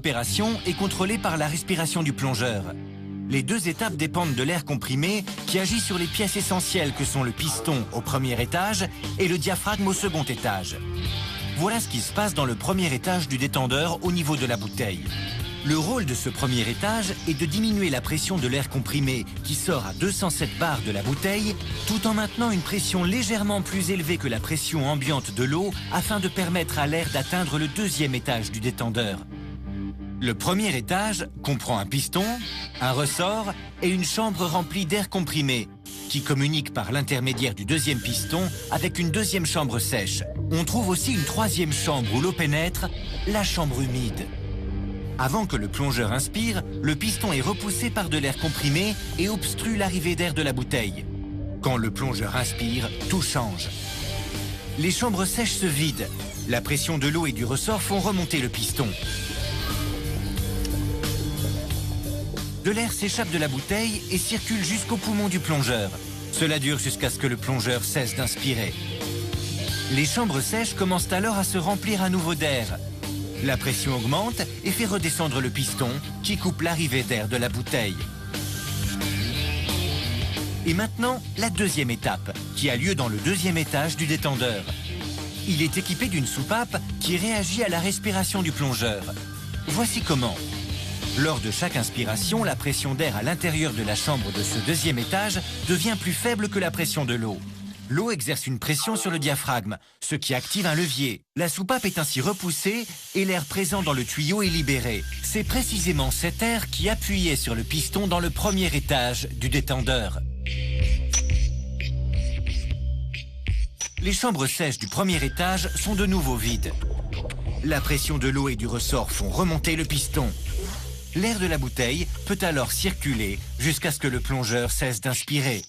opération est contrôlée par la respiration du plongeur. Les deux étapes dépendent de l'air comprimé qui agit sur les pièces essentielles que sont le piston au premier étage et le diaphragme au second étage. Voilà ce qui se passe dans le premier étage du détendeur au niveau de la bouteille. Le rôle de ce premier étage est de diminuer la pression de l'air comprimé qui sort à 207 bars de la bouteille tout en maintenant une pression légèrement plus élevée que la pression ambiante de l'eau afin de permettre à l'air d'atteindre le deuxième étage du détendeur. Le premier étage comprend un piston, un ressort et une chambre remplie d'air comprimé qui communique par l'intermédiaire du deuxième piston avec une deuxième chambre sèche. On trouve aussi une troisième chambre où l'eau pénètre, la chambre humide. Avant que le plongeur inspire, le piston est repoussé par de l'air comprimé et obstrue l'arrivée d'air de la bouteille. Quand le plongeur inspire, tout change. Les chambres sèches se vident. La pression de l'eau et du ressort font remonter le piston. De l'air s'échappe de la bouteille et circule jusqu'au poumon du plongeur. Cela dure jusqu'à ce que le plongeur cesse d'inspirer. Les chambres sèches commencent alors à se remplir à nouveau d'air. La pression augmente et fait redescendre le piston qui coupe l'arrivée d'air de la bouteille. Et maintenant, la deuxième étape, qui a lieu dans le deuxième étage du détendeur. Il est équipé d'une soupape qui réagit à la respiration du plongeur. Voici comment. Lors de chaque inspiration, la pression d'air à l'intérieur de la chambre de ce deuxième étage devient plus faible que la pression de l'eau. L'eau exerce une pression sur le diaphragme, ce qui active un levier. La soupape est ainsi repoussée et l'air présent dans le tuyau est libéré. C'est précisément cet air qui appuyait sur le piston dans le premier étage du détendeur. Les chambres sèches du premier étage sont de nouveau vides. La pression de l'eau et du ressort font remonter le piston. L'air de la bouteille peut alors circuler jusqu'à ce que le plongeur cesse d'inspirer.